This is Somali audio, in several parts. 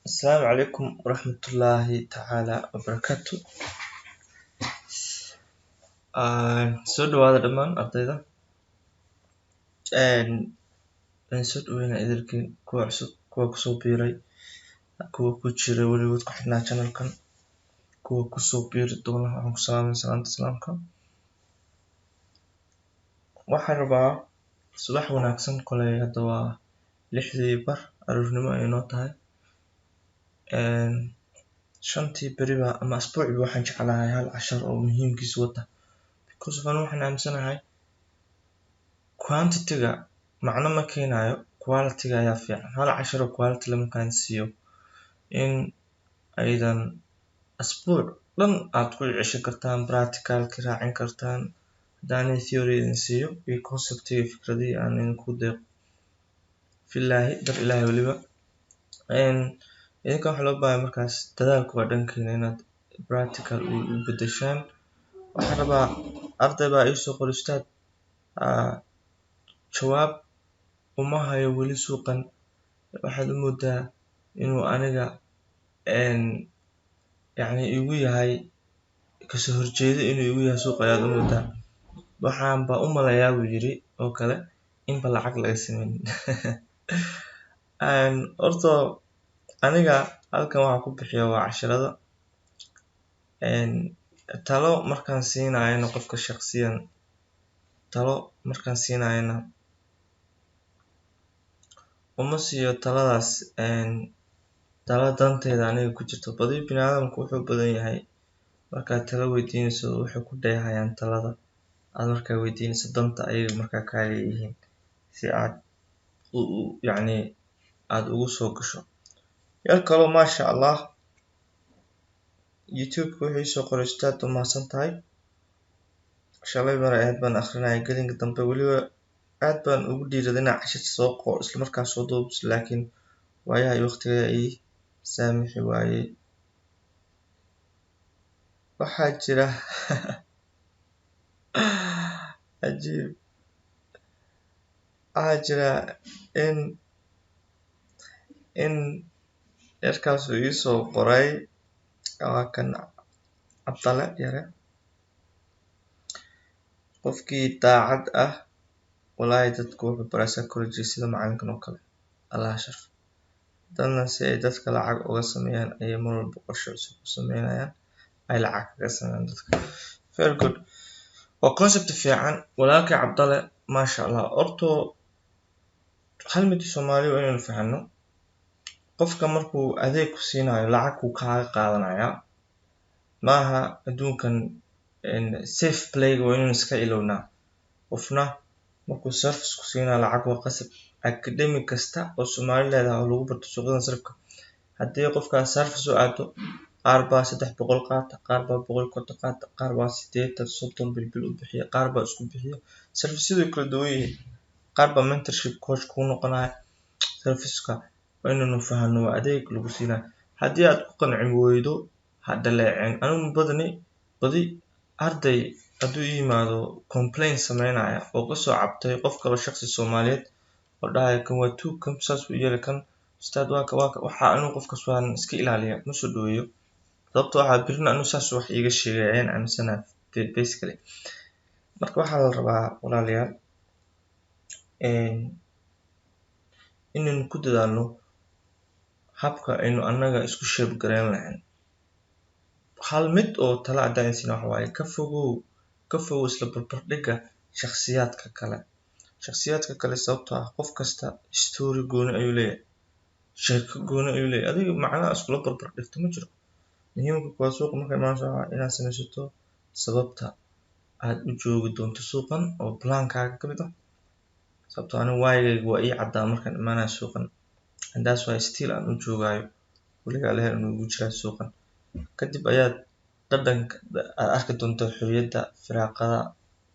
السلام عليكم ورحمة الله تعالى وبركاته. soo dhawaada dhammaan ardayda. soo dhaweynaa idilkiin kuwa cusub, kuwa kusoo biiray, kuwa ku jira weligood ku xidhnaa channelkan, kuwa kusoo biiri doona. Waxaan ku salaamay salaanta islaamka. Waxaan rabaa subax wanaagsan. Koley hadda waa 6:00 aroornimo ay noo tahay. 5 beriba ama asbuuciba waxaan jeclahay hal cashar oo muhiimkiisa wata, because waxaan aaminsanahay quantity-ga macno ma keenayo, quality-ga ayaa fiican. hal cashar oo quality lama kaan siiyo in aydan asbuuc dhan aad ku ceshan kartaan, practical-ka raacin kartaan. haddaan theory idin siiyo iyo concept-iga fikradihii aan idinku deeqo filaahi dar ilaahi weliba. idinka waxaa loo baahay markaas dadaalku waa dhankiina inaad practical u bedeshaan. waxaan rabaa arday baa ii soo qor ustaad, jawaab uma hayo weli suuqan. waxaad u moodaa inuu aniga yacni igu yahay kasoo horjeedo, inuu igu yahay suuq ayaad u moodaa. waxaan baa u malayaa buu yiri oo kale inba lacag laga samaynin. horta aniga halkan waxaa ku bixiya waa casharada. talo markaan siinayana qofka shaqsiyan, talo markaan siinayana uma siiyo taladaas talo danteeda aniga ku jirto. badi biniaadamku wuxuu badan yahay markaad talo weydiinayso waxay ku dheehayaan talada aad markaa weydiinayso danta ayaga markaa kaa leeyihiin, si aad yacni aad ugu soo gasho. yar kaloo maasha allah youtube-ka wixii soo qoray ustaad u mahadsan tahay. shalay mar aad baan akhrinayay gelinka dambe, weliba aad baan ugu dhiiraday inaan cashir soo qoro isla markaas soo duubis, laakiin waayaha iyo waqtiga ii saamixi waayey. waxaa jira cajiib, waxaa jira in yarkaas uu ii soo qoray, waa kan Cabdale yare. qofkii daacad ah walaahi dadku wuxuu baraa psychology sida macalinkan oo kale, allah sharf. dadna si ay dadka lacag uga sameeyaan ayay mar walba qorshe cusub u sameynayaan ay lacag kaga sameeyaan dadka. very good, waa concept fiican walaalkay Cabdale, maasha allah. horto hal mid Soomaali waa inaynu fahanno, qofka markuu adeeg ku siinayo lacag uu kaaga qaadanaya maaha. adduunkan safe play waa inaynu iska ilownaa. qofna markuu service ku siinayo lacag waa qasab. academic kasta oo Soomaali leedahay oo lagu barto suuqyada sarifka, haddii qofkaas service u aado, qaar baa 300 qaata, qaar baa 150 qaata, qaar baa 80 30 bilbil u bixiya, qaar baa isku bixiya. service-yadu kala duwan yihiin. qaar baa mentorship coach kuu noqonaya. service-ka waa inaynu fahanno waa adeeg lagu siinayo. haddii aad ku qanci weydo ha dhaleecin. anigu badi arday hadduu ii yimaado complaint sameynaya oo kasoo cabtay qof kale shaqsi Soomaaliyeed oo dhahaya kan waa tuug, kan saas u yeelay, kan ustaad waa ka waxaa inuu qofkaas waan iska ilaaliya, ma soo dhaweeyo. sababtoo waxaa birina inuu saas wax iiga sheegay ayaan aaminsanahay basically. marka waxaa la rabaa walaalayaal inaynu ku dadaalno habka aynu annaga isku sheeb gareyn lahayn. hal mid oo tala caddaynsiina waxa waaye ka fogow isla barbardhigga shakhsiyaadka kale. sababtoo ah qof kasta story gooni ayuu leeyahay, sheeko gooni ayuu leeyahay. adiga macnaha iskula barbardhigto ma jiro. muhiimka waa suuqa markay imaanayso inaad samaysato sababta aad u joogi doonto suuqan oo plan-kaaga ka mid ah. sababtoo aniga waayigayga waa ii caddaa markaan imaanayo suuqan, and that's why still aan u joogaayo weligaa leher inuu ugu jiraa suuqan. kadib ayaad dhadhanka aad arki doontaa xorriyadda, firaaqada,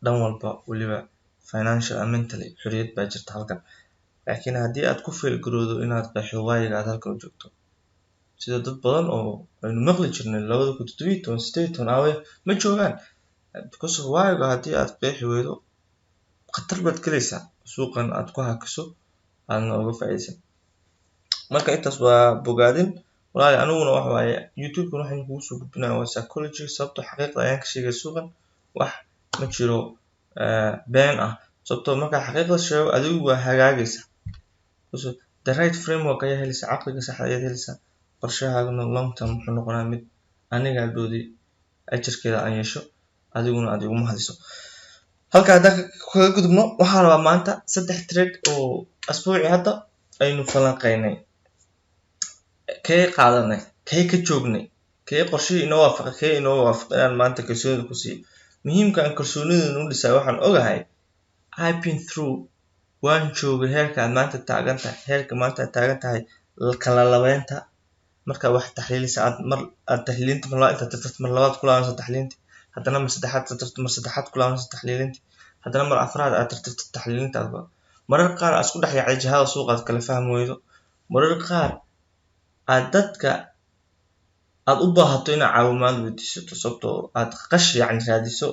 dhan walba, weliba financial and mentally xorriyad baa jirta halkan. laakiin haddii aad ku fail garowdo inaad qeexdo waayiga aad halkan u joogto, sida dad badan oo aynu maqli jirnay 2017 18 aawe ma joogaan, because of waayiga haddii aad qeexi weydo khatar baad galaysaa suuqan aad ku hakiso aadna uga faa'iidaysan. marka intaas waa bogaadin. walaal aniguna wax waaye youtube-kan waxaan kugu soo gudbinayaa waa psychology sababtoo xaqiiqda ayaan ka sheegay suuqan wax ma jiro been ah sababtoo markaa xaqiiqda sheego adigu waa hagaagaysa the right framework ayaa helaysa caqliga saxda ayaad helaysaa qorshahaagana long term wuxuu noqonaa mid aniga doodi ajarkeeda aan yeesho adiguna aad iguma hadiso halka haddaan kaga gudubno waxaan rabaa maanta 3 trade oo asbuuci hadda aynu falanqaynay kee qaadanay kee ka joognay kee qorshihii inoo waafaqay kee inoo waafaqay inaan maanta kalsoonida ku siiyo muhiimka aan kalsoonida u dhisay waxaan ogahay I've been through waan joogay heerka aad maanta taagan tahay heerka maanta aad taagan tahay kala labeynta marka wax taxliilisa aad mar aad taxliilinta mar inta tirtirto mar labaad ku laabanayso taxliilinta haddana mar saddexaad tirtirto mar saddexaad ku laabanayso taxliilinta haddana mar afraad aad tirtirto taxliilinta marar qaar aad isku dhex yaacday jihada suuqa aad kala fahmi weydo marar qaar aad dadka aad u baahato inaad caawimaad weydiisato sababtoo aad qash yacni raadiso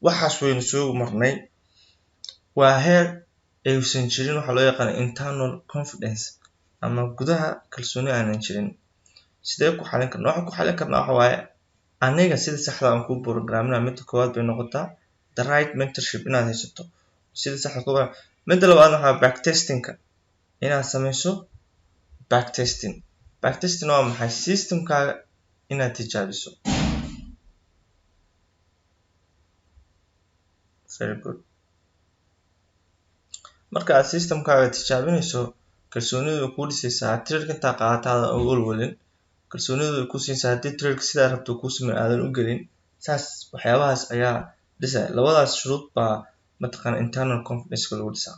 waxaas waynu soo marnay waa heer aysan jirin waxa loo yaqaan internal confidence ama gudaha kalsooni aanan jirin sidee ku xalin karnaa waxaan ku xalin karnaa waxa waaye aniga sida saxda aan ku programina midda koowaad bay noqotaa the right mentorship inaad haysato sida saxda ku midda labaad waxa backtesting-ka inaad samayso backtesting waa maxay systemkaaga inaad tijaabiso very good marka aad systemkaaga tijaabinayso kalsoonidu ku dhisaysaa trade inta qaataada oo walwalin kalsoonidu ku siinaysaa hadii trade sida rabto ku sameeyo aadan u gelin saas waxyaabahaas ayaa dhisay labadaas shuruud baa mataqaan internal confidence lagu dhisaa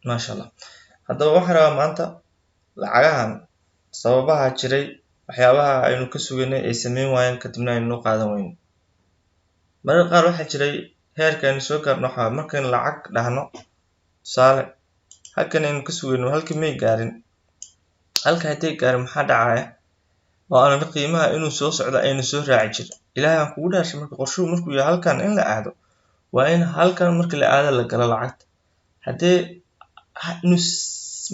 masha Allah haddaba waxaan rabaa maanta lacagahan sababaha jiray waxyaabaha aynu ka suganay ay sameyn waayeen kadibna aynu qaadan weyno marar qaar waxaa jiray heerka aynu soo gaarno waxa markaan lacag dhahno tusaale halkan aynu ka sugayno halkii may gaarin halka haday gaarin maxaa dhacaya waa aan qiimaha inuu soo socdo aynu soo raaci jiro ilaahay aan kugu dhaashay marka qorshuhu markuu yahay halkan in la aado waa in halkan markii la aado la galo lacagta hadee nus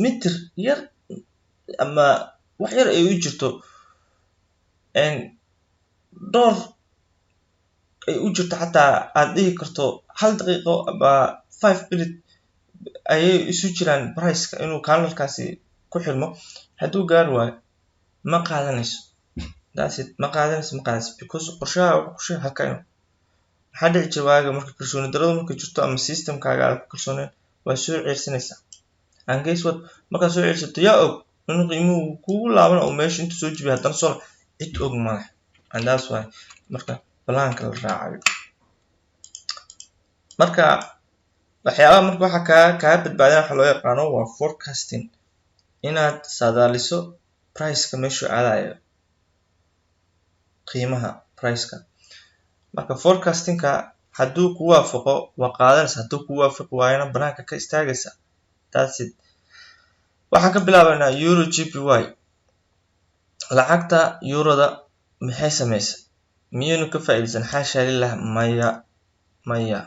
mitir yar ama wax yar ay u jirto door ay u jirto xataa aad dhihi karto 1 daqiiqo ama 5 minutes ayay isu jiraan price-ka inuu kaalalkaasi ku xirmo haduu gaar waayo ma qaadanayso that's it ma qaadanayso because qorshaha wuxuu ku sheegay halkan maxaa dhici jira waaga marka kalsooni darrada marka jirto ama systemkaaga aad ku kalsooneen waa soo ceersanaysaa and guess what marka soo ceersato yaa og inuu qiimuhu kugu laaban oo meesha inta soo jibi haddana soo cid og ma leh and that's why marka balaanka la raacayo marka waxyaabaha marka waxa ka badbaadina waxa loo yaqaano waa forecasting inaad saadaaliso price-ka meesha aadayo qiimaha price-ka marka forecasting-ka haduu ku waafaqo waa qaadanaysa haduu ku waafaqo waayna banaanka ka istaagaysa that's it waxaan ka bilaabaynaa euro GPY lacagta euroda maxay sameeysaa miyaynu ka faa'iideysan xaasha lillah maya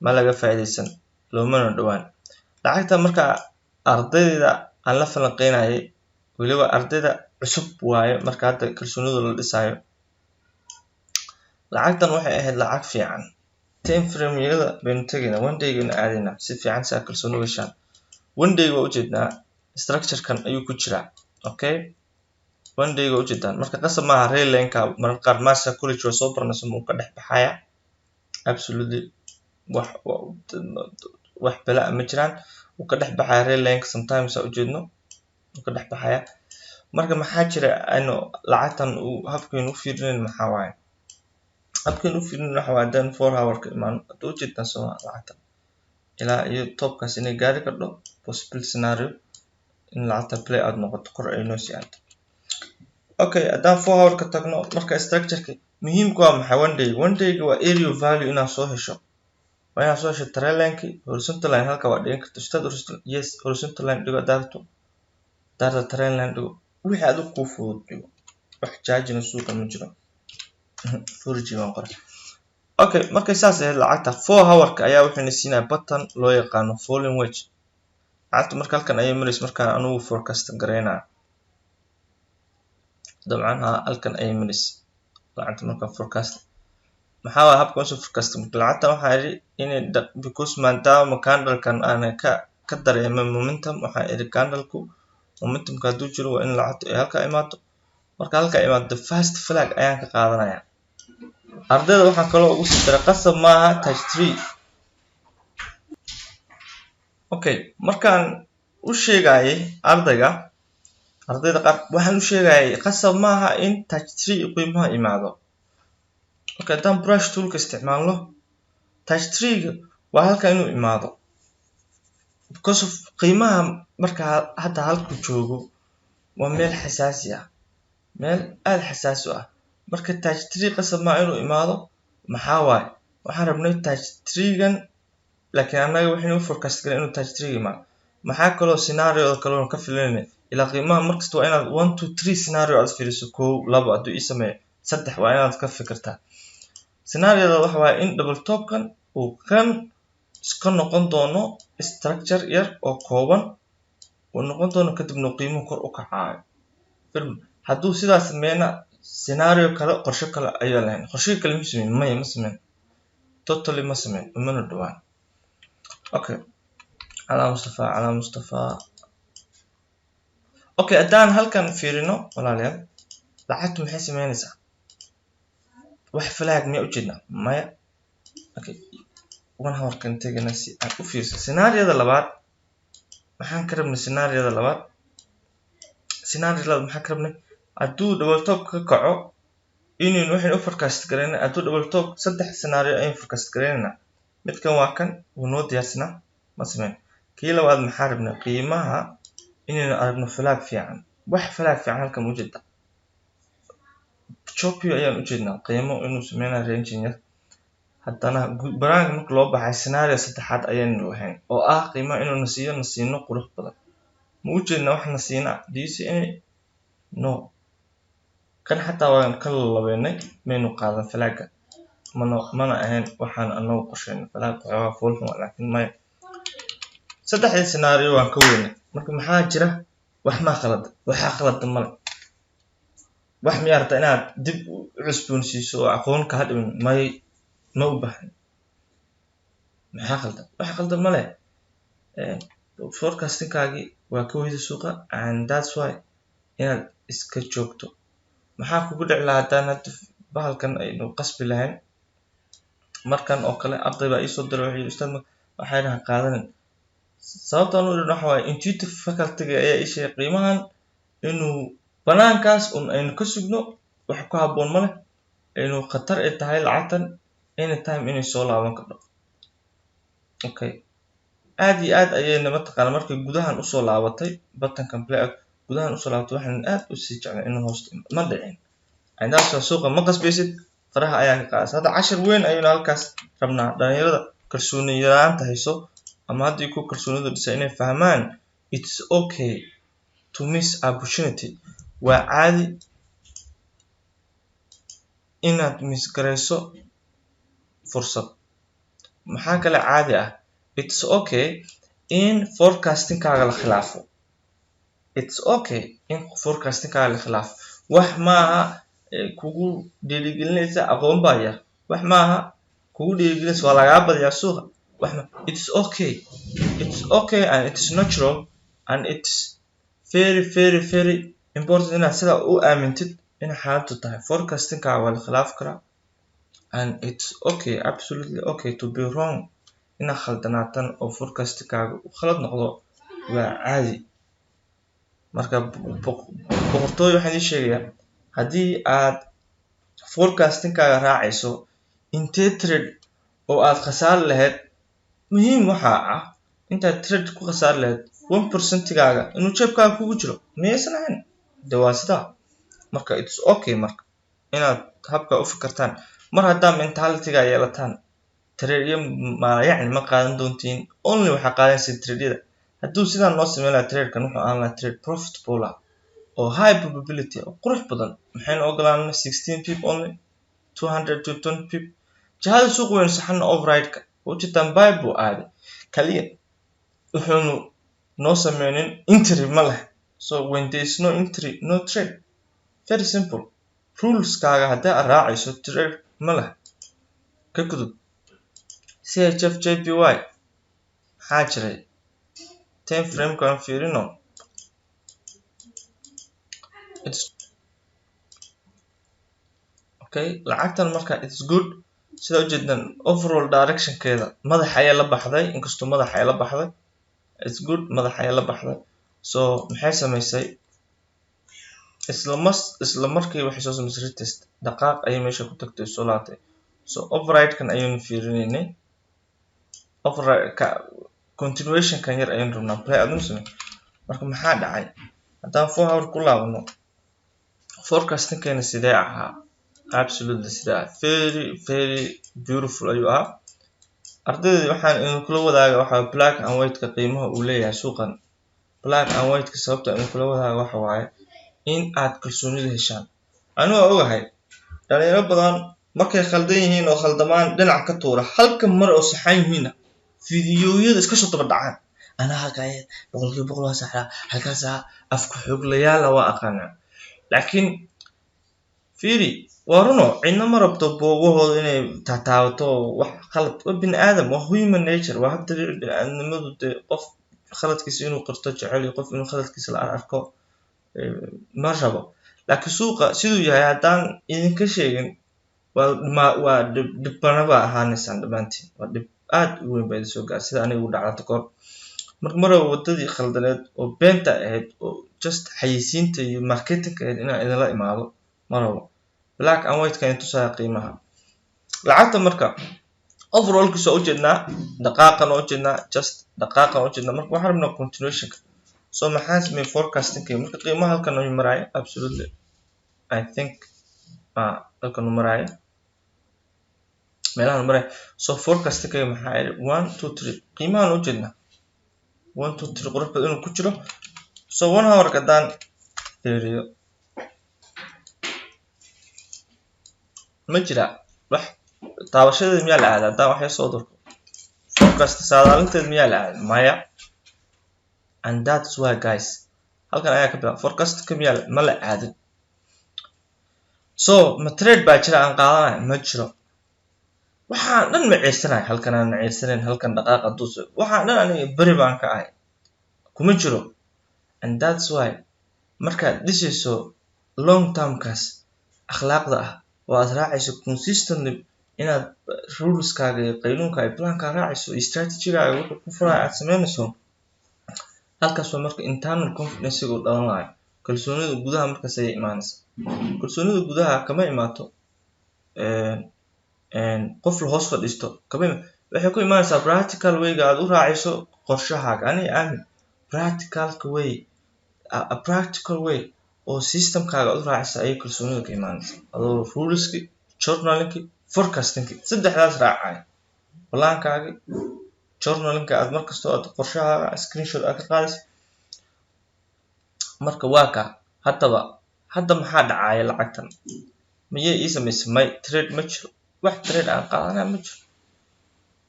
ma laga faa'iideysan loomana dhawaan lacagta marka ardayda aan la falanqeynayay waliba ardayda cusub waaye marka hadda kalsoonida la dhisayo lacagtan waxay ahayd lacag fiican time frame-yada baynu tagaynaa one day-gana aadayna si fiican si kalsooni u yeeshaan one day waa ujeednaa structure-kan ayuu ku jiraa okay one day waa ujeedaan marka qasab maaha rail line-ka marar qaar master college waa soo baranayso ma ka dhex baxaya absolutely wax bala ma jiraan uu ka dhex baxaya rail line-ka sometimes aa ujeedno uu ka dhex baxaya marka maxaa jira aynu lacagtan uu habkeen u fiirinayn maxaa waaye habkeen u fiirinayn waxa waaye dan 4 hour ka imaan haduu ujeedaan soo lacagtan ilaa iyo topkaas inay gaari karto possible scenario in lacagta play out noqoto kor ay noo sii aado okay haddaan 4 hour ka tagno marka structure-ka muhiimku waa maxay one day-ga waa area value inaad soo hesho waa inaad soo hesho trend line-ki horizontal line halka waa dhigan karto start horizontal line dhigo daarto trend line dhigo wixii aad ku fudud dhigo wax charge-na suuqa ma jiro forji waan qoray okay markay saas ahayd lacagta 4 hour-ka ayaa wuxuu siinaa button loo yaqaano falling wedge lacagtu marka halkan ayay maraysa markaan anugu forecast gareynaa dabcan halkan ayay maraysa lacagtu marka forecast maxaa waa habka usoo forecast marka lacagta waxaa yidhi inay because maadaama candlekan aan ka dareemay momentum waxaa yidhi candleku momentumka hadduu jiro waa in lacagtu ay halka imaato marka halka imaado first flag ayaan ka qaadanaya ardayda waxaan kaloo ugu sii daray qasab maaha touch 3 okay markaan u sheegayay ardayda qaar waxaan u sheegayay qasab maaha in touch 3 qiimaha imaado okay haddaan brush toolka isticmaalno touch 3 waa halka inuu imaado because of qiimaha marka hadda halku joogo waa meel xasaasi ah meel aad xasaasi ah marka touch 3 qasab maaha inuu imaado maxaa waaye waxaan rabnay touch 3gan laakiin anaga waxaynu forecast gareyn inuu touch 3 imaado maxaa kaloo scenario kaloo ka filanay ilaa qiimaha markasta waa inaad 1 2 3 scenario aad fiiriso 1 2 hadduu ii sameeyo 3 waa inaad ka fikirtaa scenario waxa waaye in double topkan uu kan iska noqon doono structure yar oo kooban uu noqon doono kadibna qiimuhu kor u kacayo hadduu sidaas sameeyna scenario kale qorshe kale ayaa lahayn qorshe kale ma sameyn ma sameyn totally ma sameyn mana dhawaan okay ala Mustafa okay haddaan halkan fiirino walaalayaal lacagtu maxay sameynaysaa wax flag ma u jeedna maya okay one hour kan tagana si aan u fiirso scenario-da labaad maxaan ka rabnay scenario-da labaad maxaan ka rabnay hadduu double top ka kaco inuu waxaan u forecast gareynaa hadduu double top 3 scenario ayaan forecast gareynaa midkan waa kan uu noo diyaarsanaa ma sameyn kii labaad maxaan rabnay qiimaha inaynu aragno flag fiican wax flag fiican halkan u jeeda chopio ayaan u jeednaa qiimo inuu sameeyna ranging yar haddana baraanka marka loo baxay scenario saddexaad ayaan lahayn oo ah qiimo inuu nasiino qurux badan ma u jeedna wax nasiina DC no kan xataa waan ka labeynay meenu qaadan flagga mana ahayn waxaan anagu qorsheynay flag waa full laakiin ma saddexda scenario waan ka weynay marka maxaa jira wax ma khalad waxa khalad mal wax miyarta inaad dib u cusboonsiiso oo aqoon ka hadhin ma u baahan maxaa khaldan wax khaldan ma leh forecasting-kaagi waa ka weyda suuqa and that's why inaad iska joogto maxaa kugu dhici lahaa haddaan hadda bahalkan aynu qasbi lahayn markan oo kale arday baa ii soo diray wuxuu ustaad waxayna qaadanin sababtaan u dhinac waxa intuitive faculty-ga ayaa ii sheegay qiimahan inuu banaankaas aynu ka sugno wax ku habboon ma leh inuu khatar ay tahay lacagtan anytime inay soo laaban karto okay aad iyo aad ayayna mataqaana markay gudahan usoo laabatay buttonkan play gudahan usoo laabatay waxaan aad u sii jeclay inuu hoosto ma dhicin indaas suuqa ma qasbaysid faraha ayaa ka qaadaysa hadda cashar weyn ayaynu halkaas rabnaa dhalinyarada kalsooni yaraanta hayso ama haddii ku kalsoonida dhisay inay fahmaan it's okay to miss opportunity waa caadi inaad miss garayso fursad maxaa kale caadi ah it's okay in forecasting-kaaga la khilaafo it's okay in forecasting-kaaga la khilaafo wax maaha kugu dhiirigelinaysa aqoon baa yar wax maaha kugu dhiirigelinaysa waa lagaa badiyaa suuqa wax it's okay and it's natural and it's very important inaad sida u aamintid in xaaladdu tahay forecasting-kaaga waa la khilaafi karaa and it's okay absolutely okay to be wrong inaad khaldanaatan oo forecasting-kaaga u khalad noqdo waa caadi marka boqortooy waxaan ii sheegayaa haddii aad forecasting-kaaga raacayso intee trade oo aad khasaari lahayd muhiim waxaa ah intaad trade ku khasaari lahayd 1%-gaaga inuu jeebkaaga kugu jiro miyaysan ahayn de waa sidaa marka it's okay marka inaad habka u fikirtaan mar haddaa mentality-ga yeelataan trade yacni ma qaadan doontiin only waxaa qaadanaysa trade-yada hadduu sidaan noo sameyn lahaa trade-kan wuxuu ahaan lahaa trade profitable oo high probability oo qurux badan maxaynu ogolaanay 16 pip only 220 pip jihada suuq weyn saxan override-ka ujeedaan buy buu aaday kaliya wuxuunu noo sameynin entry ma leh. So when there is no entry, no trade. Very simple. Rules kaaga haddii aad raacayso trade ma leh. Ka gudub. CHF JPY maxaa jiray? Time frame kan fiirino. Okay, lacagtan marka it's good. Sida ujeedan overall direction keeda madax ayaa la baxday, inkastoo madax ayaa la baxday. It's good, madax ayaa la baxday. So maxay samaysay? isla markii waxay soo samaysay retest dhaqaaq ayay meesha ku tagtay soo laatay. So override kan ayaynu fiirinaynay. Override ka continuation kan yar ayaynu rabnaa play adunsan. Marka maxaa dhacay? Haddaan 4 hour ku laabano forecasting keena sidee ahaa? Absolutely sida very beautiful ayuu ahaa. Ardayda waxaan in kula wadaaga waxa black and white ka qiimaha uu leeyahay suuqan. Black and white ka sababta in kula wadaaga waxa waaye in aad kalsoonida heshaan. Anigu waa ogahay dhalinyaro badan markay khaldan yihiin oo khaldamaan dhinac ka tuura halka mar oo saxan yihiin fiidiyowyada iska soo daba dhacaan. Ana hagaya 100% waa saxa halkaas afku xoog layaal waa aqaana. Laakiin fiiri waruno cidna ma rabto boogahooda inay taataawato wax khalad waa bini aadam waa human nature waa habta bini'aadamnimadu qof khaladkiisa inuu qirto jecel qof inuu khaladkiisa la arko ma rabo. Laakiin suuqa siduu yahay haddaan idinka sheegin waa dhibbanaba ahaanaysan dhammaantiin waa dhib aad u weyn bay soo gaar sida anigu dhacdo kor marka wadadii khaldaneed oo beenta ahayd oo just xayisiinta iyo marketing ahayd inaan idinla imaado ma rabo. Black and white kan tusaa qiimaha lacagta marka overall ku soo ujeednaa dhaqaaqan oo ujeednaa just dhaqaaqan oo ujeednaa marka waxaan rabnaa continuation. So maxaa sameey forecasting marka qiimaha halkan uu marayo absolutely I think halkan uu marayo meelahan marayo. So forecasting maxaa 1 2 3 qiimahan u jeednaa 1 2 3 qurux badan inuu ku jiro. So 1 hour kadaan fiiriyo ma jira wax taabashadeeda miyaa la aadaa haddaan waxay soo durko forecast saadaalinteed miyaa la aadaa maya. And that's why guys halkan ayaa ka bilaab forecast ka miyaa ma la aadin. So ma trade baa jira aan qaadanayo ma jiro waxaan dhan ma ciirsanahay halkan aan ciirsanayn halkan dhaqaaqa dus waxaan dhan aniga bari baan ka ahay kuma jiro. And that's why marka dhisayso long term kaas akhlaaqda ah waad raacayso consistently inaad rules kaaga iyo qaynuunka ay plan ka raacayso iyo strategy-gaaga wuxuu ku furaa aad sameynayso halkaas waa marka internal confidence uu dhalanayo kalsoonida gudaha markaas ay imaanayso. Kalsoonida gudaha kama imaato qof la hoos fadhiisto kama waxay ku imaanaysaa practical way-ga aad u raacayso qorshahaaga. Ani aamin practical way a practical way oo systemkaaga u raacaysa ay kalsoonida ka imaanaysa adoo ruleski journalinki forecastinki saddexdaas raacay plankaaga journalinka aad markasta aad qorshahaaga screenshot aad ka qaadayso marka waa ka hadda maxaa dhacay lacagtan miyay ii samaysay may trade ma jiro wax trade aan qaadanaa ma jiro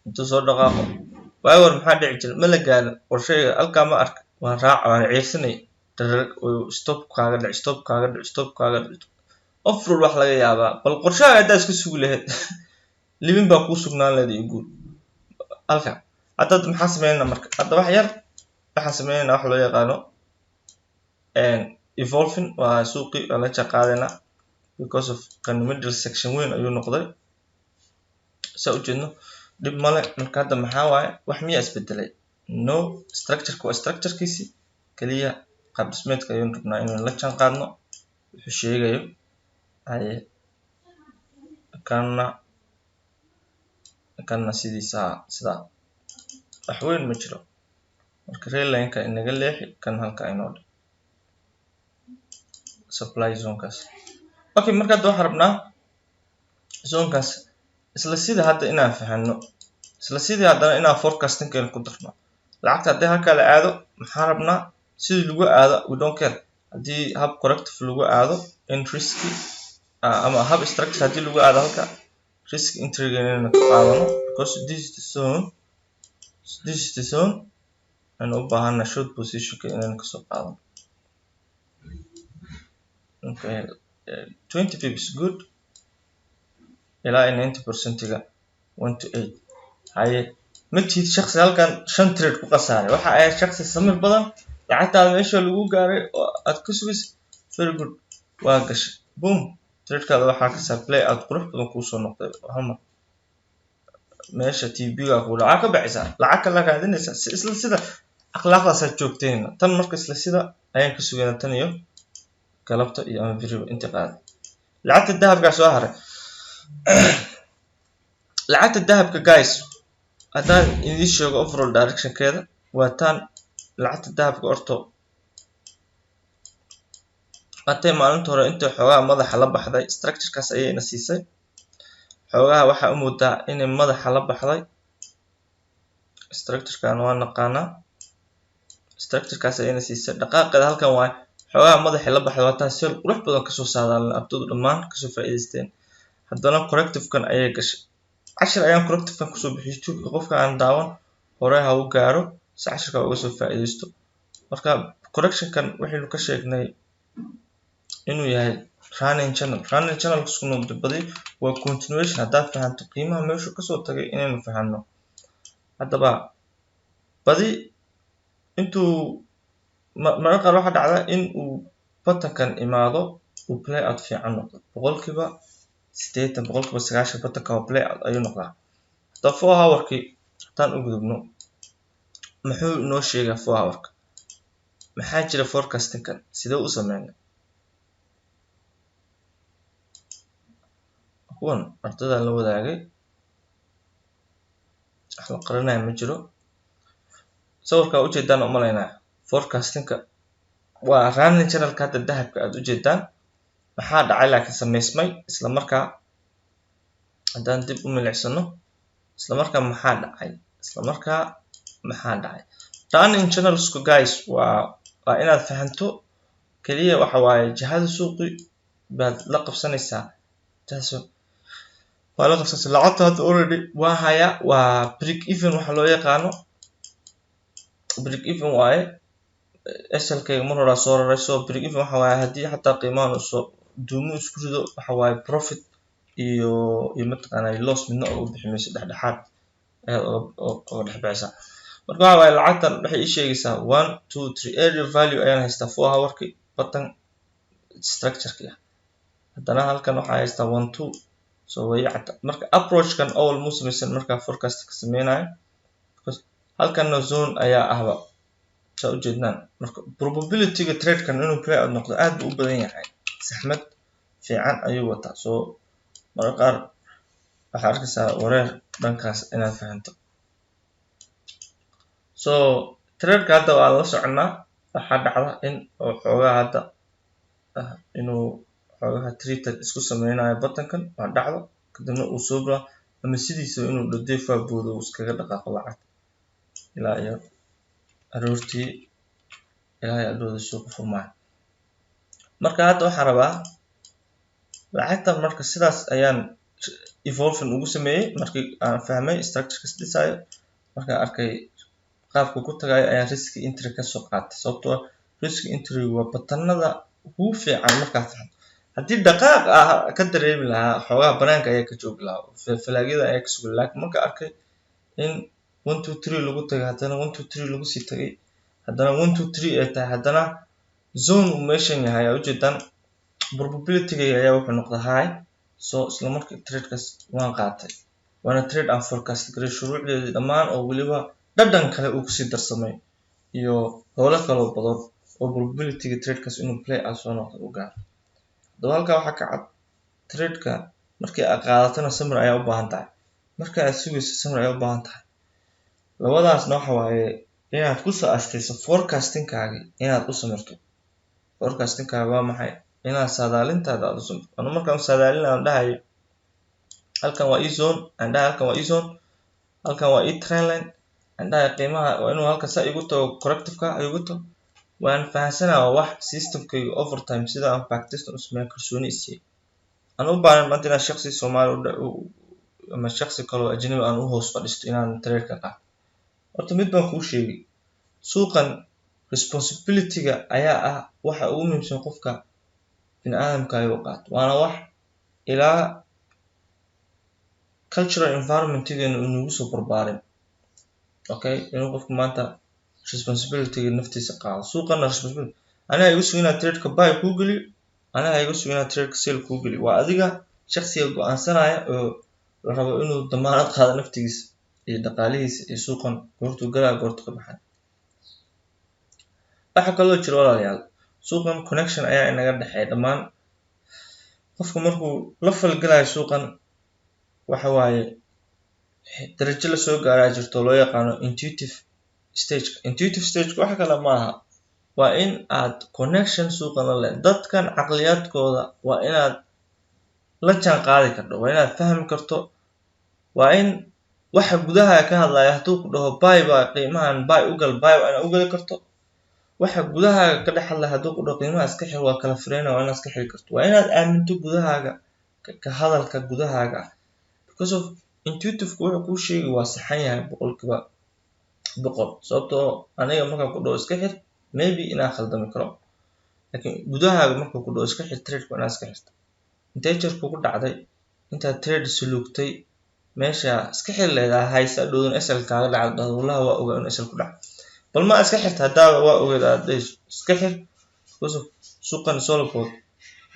intuu soo dhaqaaqo waay war maxaa dhici jira ma la gaarin qorshayga halkaa ma arka waan raaca waan ciirsanay stop kaaga dhic overall wax laga yaabaa bal qorshahaaga haddaad iska sugi lahayd libin baa kuu sugnaan lahayd iyo guul halka hadda maxaa sameynaa marka hadda wax yar waxaan sameynaa wax loo yaqaano evolving waa suuqi la jaqaadana because of kan middle section weyn ayuu noqday saa ujeedno dib male marka hadda maxaa waaye wax miyaa isbedelay no structure waa structurekiisi kaliya qaab dhismeedka ayuu rabnaa inuu la jaan qaadno wuxuu sheegayo ay kana sidiisa sida wax weyn ma jiro marka rail line-ka inaga leexi kan halka inoo supply zone kaas. Okay marka hadda waxaan rabnaa zone kaas isla sida hadda inaan fahanno isla sidii haddana inaan forecasting keen ku darno lacagta haddii halka la aado maxaan rabnaa sidii lagu aado we don't care haddii hab corrective lagu aado in risky ama hab structure haddii lagu aado halka risk entry gainna ka qaadano because this is the zone aynu u baahana short positionka inaynu kasoo qaadano. Okay, 20 pips good ilaa 90%ga 1 to 8. haye matid shakhsi halkan 5 trade ku qasaaray waxa ay shakhsi samir badan lacagtaada meesha lagu gaaray oo aad ku sugaysid very good waa gashay boom trade-kaada waxaa ka supply aad qurux badan ku soo noqday hama meesha TB-ga ku lacag ka bixisa lacag kala raadinaysa isla sida akhlaaqdaas aad joogteen tan marka isla sida ayaan ka sugaynaa tan iyo galabta iyo ama biriba inta qaad lacagta dahabka soo haray lacagta dahabka guys haddaan idin sheego overall direction-keeda waa tan lacagta dahabka orto atay maalinta hore inta xoogaa madaxa la baxday structure-kaas ayayna siisay xoogaa waxa u muudaa inay madaxa la baxday structure-kan waa naqaanaa structure-kaas ayayna siisay dhaqaaqeeda halkan waa xoogaa madaxa la baxday waa taas seel qurux badan kasoo saadaalan ardaydu dhammaan kasoo faa'iidaysteen haddana corrective-kan ayay gashay 10 ayaan corrective-kan kusoo bixiyay YouTube qofka aan daawan hore ha u gaaro si 10ka uga soo faa'iidaysto marka correction-kan waxaynu ka sheegnay inuu yahay running channel isku noqdo badi waa continuation haddaad fahanto qiimaha meeshu kasoo tagay inaynu fahanno haddaba badi intuu mararka qaar waxaa dhacda in uu pattern-kan imaado uu play out fiican noqdo boqolkiiba 80 boqolkiiba 90 pattern-kan waa play out ayuu noqdaa hadda 4 hour-kii haddaan u gudubno muxuu inoo sheegaa 4 hour-ka maxaa jira forecasting-kan sidee u sameynaa kuwan ardayda la wadaagay wax la qarinaya ma jiro sawirka u jeedaan u malaynaa forecasting-ka waa running channel-ka hadda dahabka aad u jeedaan maxaa dhacay laakiin sameysmay isla markaa haddaan dib u milicsano isla markaa maxaa dhacay running channels-ku guys waa inaad fahanto kaliya waxa waaye jihada suuqi baad la qabsanaysaa taasoo waa la qabsanaysaa lacagta hadda already waa haya waa break even waxa loo yaqaano break even waaye SL-kayga mar hore soo raray soo break even waxa waaye haddii xataa qiimahan soo duumo isku rido waxa waaye profit iyo mataqaanaa loss midna oo bixi mayso dhexdhexaad oo dhex bixisa marka waxa waaye lacagtan waxay ii sheegaysaa 1 2 3 area value ayaan haystaa 4 hour-kii pattern structure-kii haddana halkan waxaa haystaa 1 2 soo way cad marka approach-kan awal muu samaysan markaa forecast ka sameynayo halkanna zone ayaa ahba saa u jeednaan marka probability-ga trade-kan inuu play out noqdo aad buu u badan yahay saxmad fiican ayuu wataa soo mararka qaar waxaa arkaysaa wareer dhankaas inaad fahanto so trade-ka hadda waa la soconaa waxaa dhacda in oo xoogaa hadda inuu xoogaha treated isku sameynayo pattern-kan waa dhacdo kadibna uu soo baa ama sidiisa inuu dhadeefa boodo uu iskaga dhaqaaqo lacag ilaa iyo aroortii ilaa iyo adooda suuqa furmaan marka hadda waxaan rabaa lacagtan marka sidaas ayaan evolving ugu sameeyay markii aan fahmay structure-ka sidisaayo markaan arkay qaabka ku tagayo ayaan risk entry ka soo qaatay sababtoo risk entry waa patternada ugu fiican markaad fahanto haddii dhaqaaq ka dareemi lahaa xoogaa banaanka ayaa ka joogi lahaa falaagyada ayaa ka sugi laakiin marka arkay in 1 2 3 lagu tagay haddana 1 2 3 lagu sii tagay haddana 1 2 3 ay tahay haddana zone uu meeshan yahay ayaa ujeedaan probability-ga ayaa wuxuu noqday high so isla markii trade-kaas waan qaatay waana trade and forecast garay shuruucdeedii dhammaan oo weliba dhadhan kale uu kusii darsamay iyo howlo kaloo badan oo probability-ga trade-kaas inuu play out soo noqdo u gaaro haddaba halkaa waxaa ka cad trade-ka markii aad qaadatana samir ayaa u baahan tahay marka aad sugayso samir ayaa u baahan tahay labadaasna waxa waaye inaad ku soo astayso forecasting-kaagi inaad u samirto forecasting-kaaga waa maxay inaad saadaalintaada aad u samirto anu markaan saadaalin aan dhahayo halkan waa e-zone aan dhahay halkan waa e-zone halkan waa e-trend line aan dhahay qiimaha waa inuu halka saa igu tago corrective-ka igu tago waan fahansanaa wax system-kayga overtime sida aan backtest u sameeyo kalsooni isiiyay aan u baahan maanta inaan shakhsi Soomaali ama shakhsi kale oo ajnabi aan u hoos fadhiisto inaan trade-ka qaato horta mid baan kuu sheegay suuqan responsibility-ga ayaa ah waxa ugu muhiimsan qofka bini'aadamka ay u qaato, waana wax ilaa cultural environment-geena uu nagu soo barbaarin. Okay, inuu qofku maanta responsibility-ga naftiisa qaado. Suuqana responsibility aniga igu sugan inaad trade-ka buy kuu geliyo, aniga igu sugan inaad trade-ka sell kuu geliyo. Waa adiga shakhsiga go'aansanaya oo la rabo inuu damaanad qaado naftigiisa iyo dhaqaalihiisa iyo suuqan goortuu galaa goortuu ka baxay. waxa kaloo jira walaalayaal, suuqan connection ayaa inaga dhexeeya dhammaan. qofku markuu la falgalayo suuqan waxa waaye darajo la soo gaaraa jirto loo yaqaano intuitive stage. Intuitive stage waxa kale maaha, waa in aad connection suuqan la leh dadkan caqliyaadkooda, waa inaad la jaan qaadi karto, waa inaad fahmi karto, waa in waxa gudaha ka hadlaya hadduu ku dhaho buy baa qiimahan buy u gal, buy waa inaad u gali karto. waxa gudahaaga ka dhex hadlaya hadduu ku dhaho qiimaha iska xir waa kala fireena, waa inaad iska xiri karto. waa inaad aaminto gudahaaga ka hadalka gudahaaga because of intuitive-ku wuxuu kuu sheegi waa saxan yahay 100%. sababtoo aniga markaan ku dhaho iska xir maybe inaan khaldami karo, laakiin gudahaaga markuu ku dhaho iska xir trade-ka waa inaad iska xirto. intee jeer kugu dhacday intaad trade suluugtay meesha iska xir leedahay haysa dhowdan SL kaaga dhacdo wallahi waa ogaa in SL ku dhaco, bal ma iska xirta haddaaba waa ogeed aad iska xir because of suuqan solopod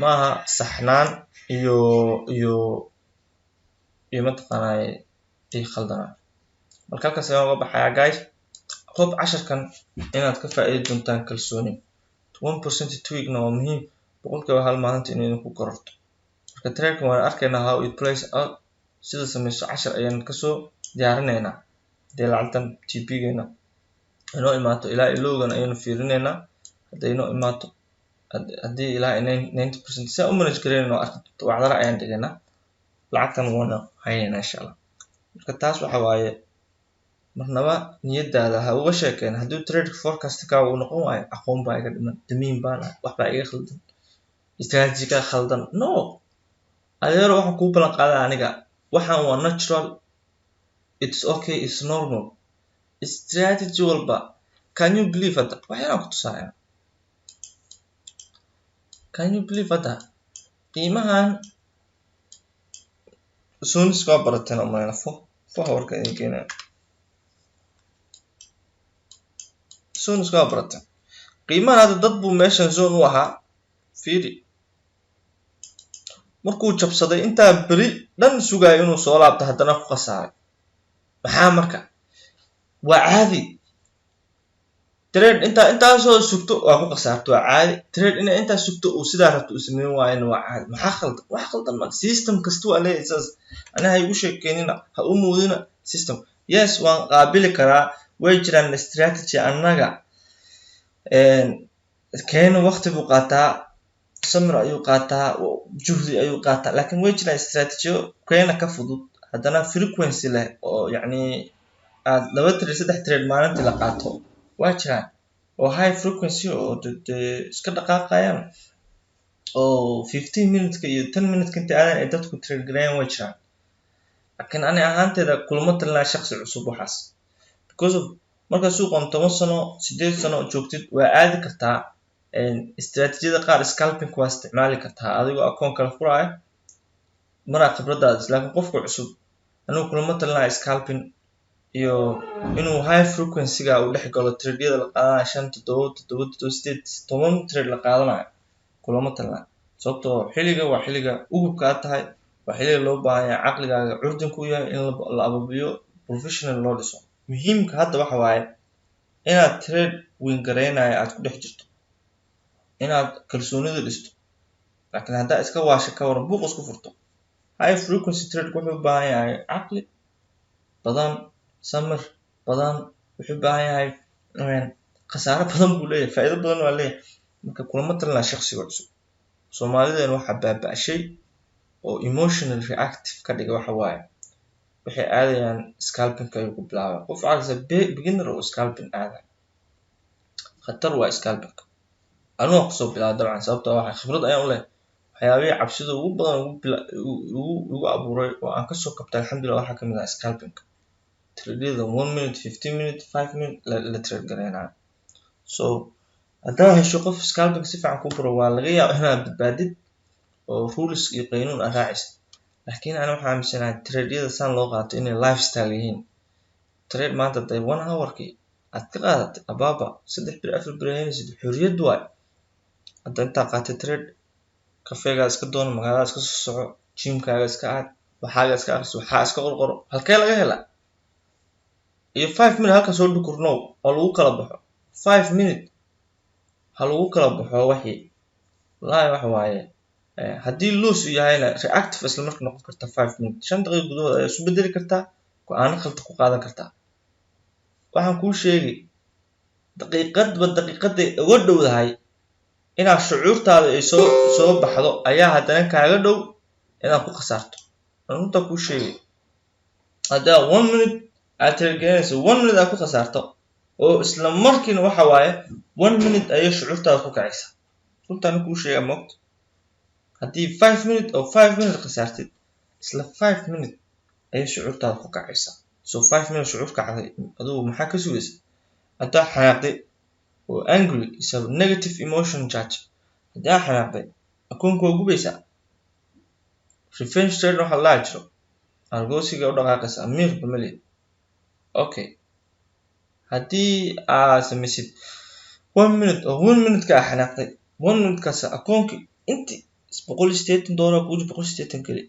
maaha saxnaan iyo mataqaanay khaldanaan. marka halkaas ayaan uga baxayaa guys. hope casharkan inaad ka faa'iidi doontaan kalsooni. 1% tweakna waa muhiim, boqolkiiba hal maalinta inay ku kororto. marka trade-kan waan arkaynaa how it plays out, sida samayso cashar ayaan kasoo diyaarinaynaa. hadii lacagtan TP-geena inoo imaato ilaa ilowgan ayaynu fiirinaynaa. hadday inoo imaato haddii ilaa 90% saa u manage gareynayno arki doonto wacdara ayaan dhigaynaa, lacagtan waana haynaynaa insha Allah. marka taas waxa waaye marnaba niyadaada ha uga sheekeen hadduu trade forecast-ka uu noqon waayo aqoon baa iga dhiman, damiin baan ah, wax baa iga khaldan, strategy ka khaldan. no, adeero waxaan kuu balan qaadaa aniga waxaan waa natural, it's okay, it's normal. strategy walba can you believe hadda waxyaalaan ku tusaaya, can you believe hadda qiimahan sooniska waa barateen umayna foha warka idin keenaya. sooniska waa barateen qiimahan hadda dad buu meeshan zone u ahaa, fiiri markuu jabsaday intaa beri dhan sugayo inuu soo laabto haddana ku khasaaray. maxaa marka waa caadi, trade intaasoo sugto waa ku khasaarto waa caadi, trade intaa sugto uu sidaa rabto u sameyn waayana waa caadi. maxaa khaldan? wax khaldan ma system kasta waa leeyahay saas. aniga ha igu sheekeynina, ha u muudina system. yes waan qaabili karaa, way jiraan strategy annaga keena waqti buu qaataa, samir ayuu qaataa, juhdi ayuu qaataa, laakiin way jiraan strategy keena ka fudud haddana frequency leh oo yacni aad 2 trade 3 trade maalintii la qaato. waa jiraan oo high frequency oo iska dhaqaaqayaan oo 15 minutes iyo 10 minutes inta aadan ay dadku trade gareeyaan way jiraan. laakiin ani ahaanteeda kulma talnaa shakhsi cusub waxaas because of marka suuqan 10 sano 8 sano joogtid waa aadi kartaa istiraatiijiyada qaar scalping waa isticmaali kartaa adigoo akoon kala furaya maraa khibradaada. laakiin qofka cusub anigu kulma talnaa scalping iyo inuu high frequency-ga uu dhex galo trade-yada la qaadanayo 5 7 8 10 trade la qaadanayo kulama talnaa. sababtoo xilliga waa xilliga ugubka aad tahay, waa xilliga loo baahan yahay caqligaaga curdin ku yahay in la ababiyo professional loo dhiso. muhiimka hadda waxa waaye inaad trade win gareynayo aad ku dhex jirto, inaad kalsoonida dhisto. laakiin haddaa iska waasha ka waran buuq isku furto. high frequency trade wuxuu u baahan yahay caqli badan, samir badan, wuxuu u baahan yahay khasaaro badan buu leeyahay, faa'iido badan waa leeyahay. marka kulama talnaa shakhsiga cusub. soomaalideen waxa baaba'shay oo emotional reactive ka dhiga waxa waaye waxay aadayaan scalping ayuu ku bilaabaa. qof cagsa beginner oo scalping aada khatar waa scalping. anuu kusoo bilaabay dabcan sababtoo waxa khibrad ayaan u leh waxyaabihii cabsida ugu badan ugu abuuray oo aan kasoo kabtay alxamdulillah waxaa kamid ah scalping. trade-yada 1 minute 15 minute 5 minute la trade gareynaa. so haddaad hesho qof scalping si fiican kuu baro waa laga yaabaa inaad badbaadid oo rules iyo qaynuun aad raacaysid. laakiin ana waxaan aaminsanahay trade-yada saan loo qaato inay lifestyle yihiin. trade maanta haday 1 hourkii aad ka qaadatay abaaba 3 bir 4 bir haynaysid xorriyad waay. hadda intaa qaatay trade kafeegaa iska doono magaalada iska soo soco gymkaaga iska aad waxaaga iska akhriso waxaa iska qorqoro halkee laga helaa iyo 5 minute halkan soo dhukurnow oo lagu kala baxo 5 minute ha lagu kala baxo wixii wallaahi wax waaye haddii loose uu yahayna reactive isla marka noqon karta 5 minute 5 daqiiqo gudahood ayaa isu bedeli kartaa go'aano khaldan ku qaadan kartaa. waxaan kuu sheegi daqiiqadba daqiiqaday uga dhowdahay inaad shucuurtaada ay soo baxdo ayaa haddana kaaga dhow inaad ku khasaarto. runta kuu sheegi haddaa 1 minute aad tiragelinayso 1 minute aad ku khasaarto oo isla markiina waxa waaye 1 minute ayay shucuurtaada ku kacaysa. runtaan kuu sheega moogta haddii 5 minute oo 5 minute khasaartid isla 5 minute ayay shucuurtaada ku kacaysa. so 5 minute shucuur kacday adigu maxaa ka sugaysa haddaa xanaaqday oo angry is a negative emotion charge. haddaa xanaaqday akoonka waa gubaysaa. revenge trade waxa la jiro argosiga u dhaqaaqaysa amiir bamali. okay haddii aad samaysid 1 minute oo 1 minute ka xanaaqday 1 minute kaas akoonkii intii $180 kugu jiro $180 kali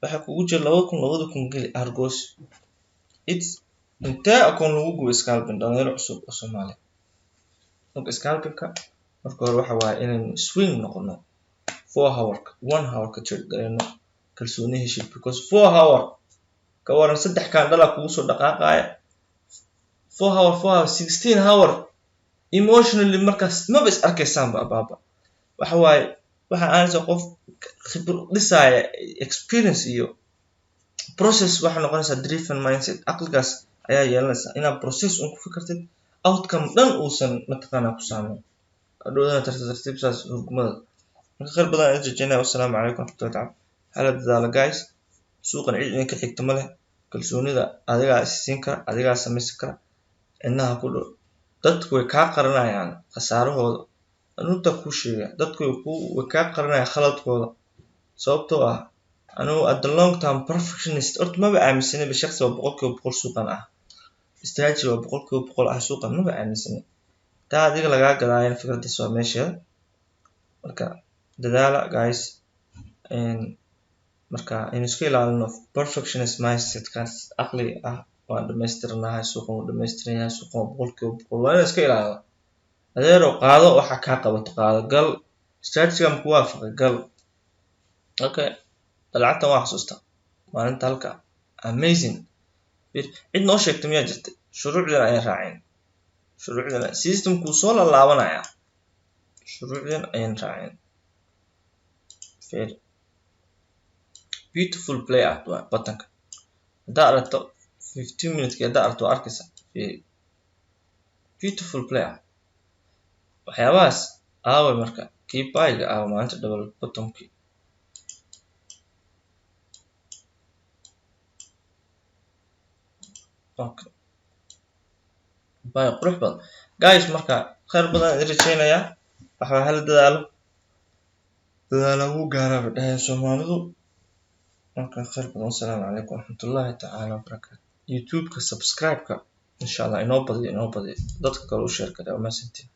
waxa kugu jira $2,000 kali argos. it's intee akoon lagu gubay scalping dhalinyaro cusub oo Soomaali. marka scalpingka marka hore waxa waaye inaynu swing noqono 4 hour 1 hour ka trade gareyno kalsooni heshid because 4 hour ka waran 3 candle kugu soo dhaqaaqaya 4 hour 16 hour emotionally markaas ma bas arkaysaan baaba waxa waaye waxa aan soo qof khibrad dhisaya experience iyo process waxa noqonaysa driven mindset aqligaas ayaa yeelanaysa inaad process ku fikirtid outcome dhan uusan mataqaana ku saameyn adhoodana tartiib saas hurgumada. marka khayr badan aan jeedinaa. wassalaamu calaykum warahmatullahi ta'ala. hala dadaalo guys suuqan cid idinka xigta ma leh kalsoonida adigaa siin kara adigaa samaysan kara innaha ku dhow dadku way kaa qaranayaan khasaarahooda. runta kuu sheega dadku way kaa qaranayaan khaladkooda sababtoo ah anigu at the long term perfectionist horta maba aaminsanay shakhsi waa 100% suuqan ah strategy waa 100% ah suuqan maba aaminsanay taa adiga lagaa gadaayeen fikradda soo meesha. marka dadaala guys marka in iska ilaalino perfectionist mindset kaas aqli ah waa dhameystirnahay suuqan waa dhameystirnahay suuqan 100% waa iska ilaalino adeero qaado waxa ka qabato qaado gal strategy-ga ku waafaqay gal. okay dalacta waa xasuusta maalinta halka amazing cid noo sheegtay miyaa jirtay shuruucdan ay raaceen shuruucdan systemku soo la laabanaya shuruucdan ay raaceen fair beautiful play out waa batanka haddaa aragto 15 minutes haddaa aragto arkaysa beautiful play out waxyaabahaas aaway marka kii buyga ah maalinta double bottomkii okay bye qurux badan guys marka khayr badan idin rajeynayaa waxa hal dadaalo lagu gaaro dhahay Soomaalidu. marka khayr badan. wassalaamu calaykum warahmatullahi ta'ala wabarakatuh. youtube ka subscribe ka insha Allah inoo badiyo dadka kale u share kada ma santiin.